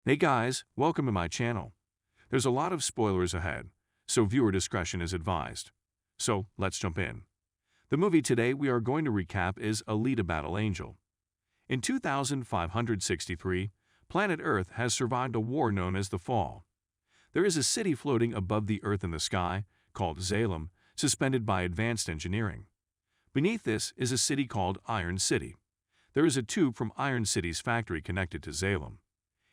Hey guys, welcome to my channel. There's a lot of spoilers ahead, so viewer discretion is advised. So, let's jump in. The movie today we are going to recap is Alita Battle Angel. In 2563, planet Earth has survived a war known as the Fall. There is a city floating above the Earth in the sky, called Zalem, suspended by advanced engineering. Beneath this is a city called Iron City. There is a tube from Iron City's factory connected to Zalem.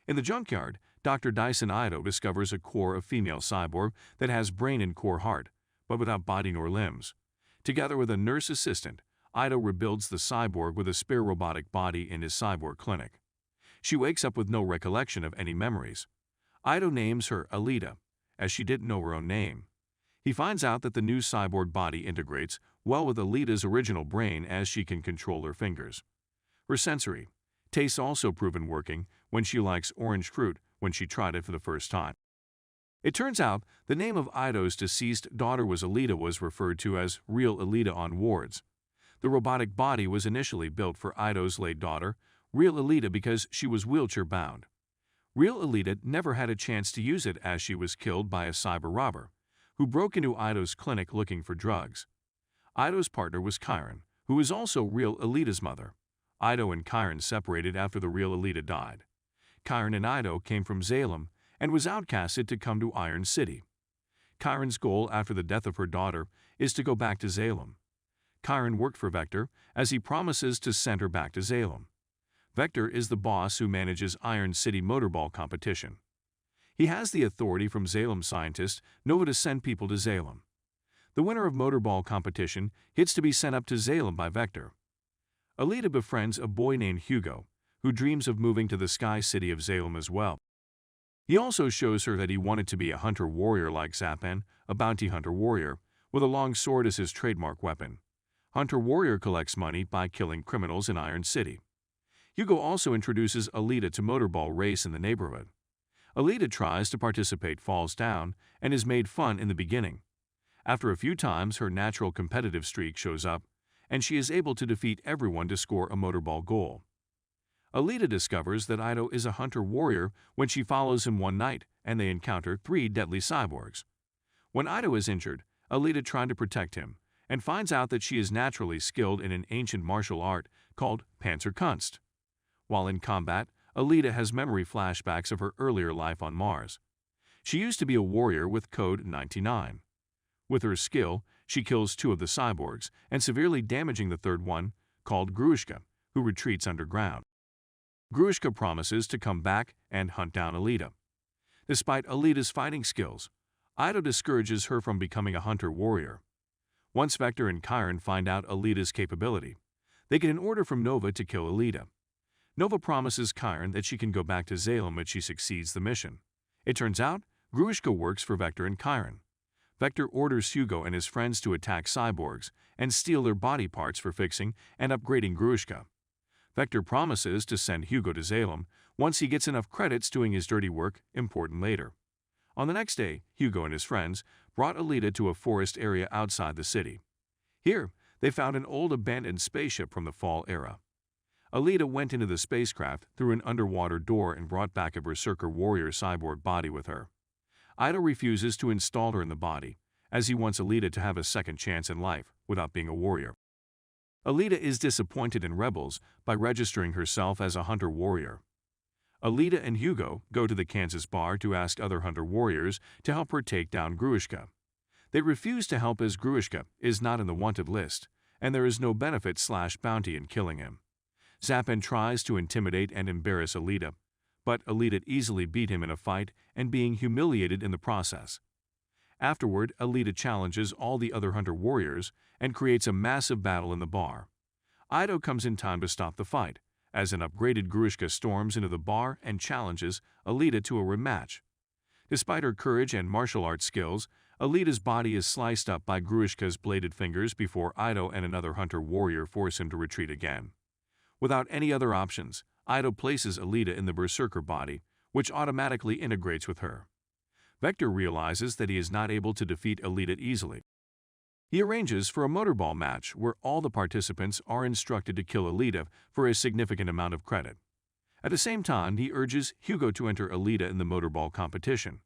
In the junkyard, Dr. Dyson Ido discovers a core of female cyborg that has brain and core heart, but without body nor limbs. Together with a nurse assistant, Ido rebuilds the cyborg with a spare robotic body in his cyborg clinic. She wakes up with no recollection of any memories. Ido names her Alita, as she didn't know her own name. He finds out that the new cyborg body integrates well with Alita's original brain as she can control her fingers. Her sensory tastes also proven working when she likes orange fruit when she tried it for the first time. It turns out the name of Ido's deceased daughter was Alita was referred to as real Alita on wards. The robotic body was initially built for Ido's late daughter, real Alita, because she was wheelchair-bound. Real Alita never had a chance to use it as she was killed by a cyber robber, who broke into Ido's clinic looking for drugs. Ido's partner was Chiron, who is also real Alita's mother. Ido and Chiron separated after the real Alita died. Chiron and Ido came from Zalem and was outcasted to come to Iron City. Chiron's goal after the death of her daughter is to go back to Zalem. Chiron worked for Vector as he promises to send her back to Zalem. Vector is the boss who manages Iron City motorball competition. He has the authority from Zalem scientist Nova to send people to Zalem. The winner of motorball competition gets to be sent up to Zalem by Vector. Alita befriends a boy named Hugo, who dreams of moving to the sky city of Zalem as well. He also shows her that he wanted to be a hunter-warrior like Zapan, a bounty hunter-warrior, with a long sword as his trademark weapon. Hunter-warrior collects money by killing criminals in Iron City. Hugo also introduces Alita to motorball race in the neighborhood. Alita tries to participate, falls down, and is made fun in the beginning. After a few times, her natural competitive streak shows up, and she is able to defeat everyone to score a motorball goal. Alita discovers that Ido is a hunter-warrior when she follows him one night and they encounter 3 deadly cyborgs. When Ido is injured, Alita tries to protect him and finds out that she is naturally skilled in an ancient martial art called Panzerkunst. While in combat, Alita has memory flashbacks of her earlier life on Mars. She used to be a warrior with Code 99. With her skill, she kills 2 of the cyborgs and severely damaging the third one, called Grushka, who retreats underground. Grushka promises to come back and hunt down Alita. Despite Alita's fighting skills, Ido discourages her from becoming a hunter-warrior. Once Vector and Chiron find out Alita's capability, they get an order from Nova to kill Alita. Nova promises Chiron that she can go back to Zalem if she succeeds the mission. It turns out, Grushka works for Vector and Chiron. Vector orders Hugo and his friends to attack cyborgs and steal their body parts for fixing and upgrading Grushka. Vector promises to send Hugo to Zalem once he gets enough credits doing his dirty work, important later. On the next day, Hugo and his friends brought Alita to a forest area outside the city. Here, they found an old abandoned spaceship from the Fall era. Alita went into the spacecraft through an underwater door and brought back a berserker warrior cyborg body with her. Ido refuses to install her in the body, as he wants Alita to have a second chance in life without being a warrior. Alita is disappointed in Rebels by registering herself as a hunter-warrior. Alita and Hugo go to the Kansas bar to ask other hunter-warriors to help her take down Grushka. They refuse to help as Grushka is not in the wanted list, and there is no benefit/bounty in killing him. Zapan tries to intimidate and embarrass Alita, but Alita easily beat him in a fight and being humiliated in the process. Afterward, Alita challenges all the other hunter-warriors and creates a massive battle in the bar. Ido comes in time to stop the fight, as an upgraded Grushka storms into the bar and challenges Alita to a rematch. Despite her courage and martial arts skills, Alita's body is sliced up by Grushka's bladed fingers before Ido and another hunter-warrior force him to retreat again. Without any other options, Ido places Alita in the berserker body, which automatically integrates with her. Vector realizes that he is not able to defeat Alita easily. He arranges for a motorball match where all the participants are instructed to kill Alita for a significant amount of credit. At the same time, he urges Hugo to enter Alita in the motorball competition.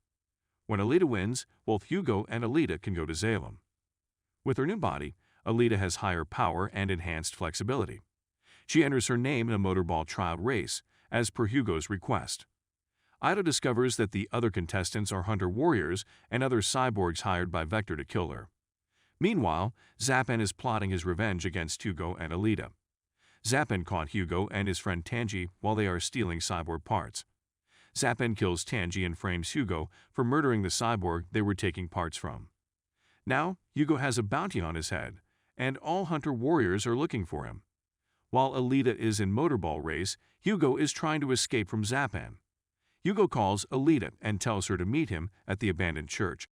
When Alita wins, both Hugo and Alita can go to Salem. With her new body, Alita has higher power and enhanced flexibility. She enters her name in a motorball tryout race, as per Hugo's request. Ida discovers that the other contestants are hunter warriors and other cyborgs hired by Vector to kill her. Meanwhile, Zapan is plotting his revenge against Hugo and Alita. Zapan caught Hugo and his friend Tangy while they are stealing cyborg parts. Zapan kills Tangy and frames Hugo for murdering the cyborg they were taking parts from. Now, Hugo has a bounty on his head, and all hunter warriors are looking for him. While Alita is in motorball race, Hugo is trying to escape from Zapan. Hugo calls Alita and tells her to meet him at the abandoned church.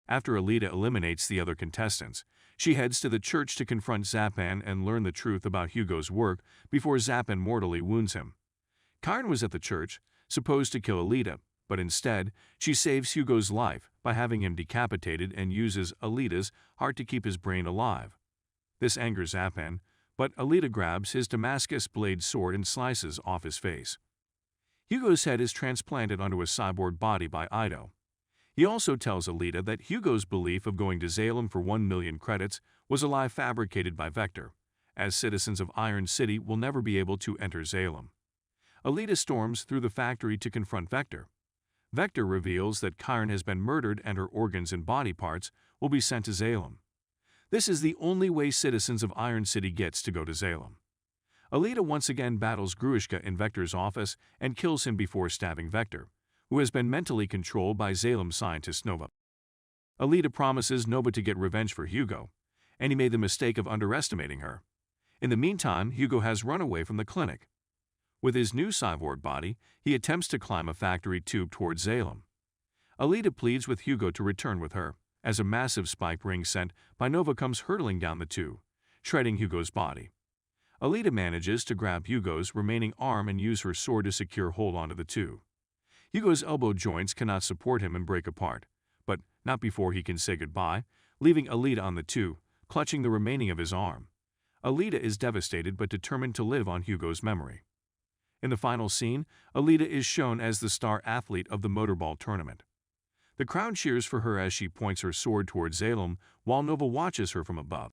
After Alita eliminates the other contestants, she heads to the church to confront Zapan and learn the truth about Hugo's work before Zapan mortally wounds him. Karen was at the church, supposed to kill Alita, but instead, she saves Hugo's life by having him decapitated and uses Alita's heart to keep his brain alive. This angers Zapan, but Alita grabs his Damascus blade sword and slices off his face. Hugo's head is transplanted onto a cyborg body by Ido. He also tells Alita that Hugo's belief of going to Salem for 1 million credits was a lie fabricated by Vector, as citizens of Iron City will never be able to enter Salem. Alita storms through the factory to confront Vector. Vector reveals that Chiron has been murdered and her organs and body parts will be sent to Salem. This is the only way citizens of Iron City gets to go to Salem. Alita once again battles Gruishka in Vector's office and kills him before stabbing Vector, who has been mentally controlled by Salem scientist Nova. Alita promises Nova to get revenge for Hugo, and he made the mistake of underestimating her. In the meantime, Hugo has run away from the clinic. With his new cyborg body, he attempts to climb a factory tube towards Salem. Alita pleads with Hugo to return with her, as a massive spike ring sent by Nova comes hurtling down the tube, shredding Hugo's body. Alita manages to grab Hugo's remaining arm and use her sword to secure hold onto the tube. Hugo's elbow joints cannot support him and break apart, but not before he can say goodbye, leaving Alita on the tube, clutching the remaining of his arm. Alita is devastated but determined to live on Hugo's memory. In the final scene, Alita is shown as the star athlete of the motorball tournament. The crowd cheers for her as she points her sword towards Salem while Nova watches her from above.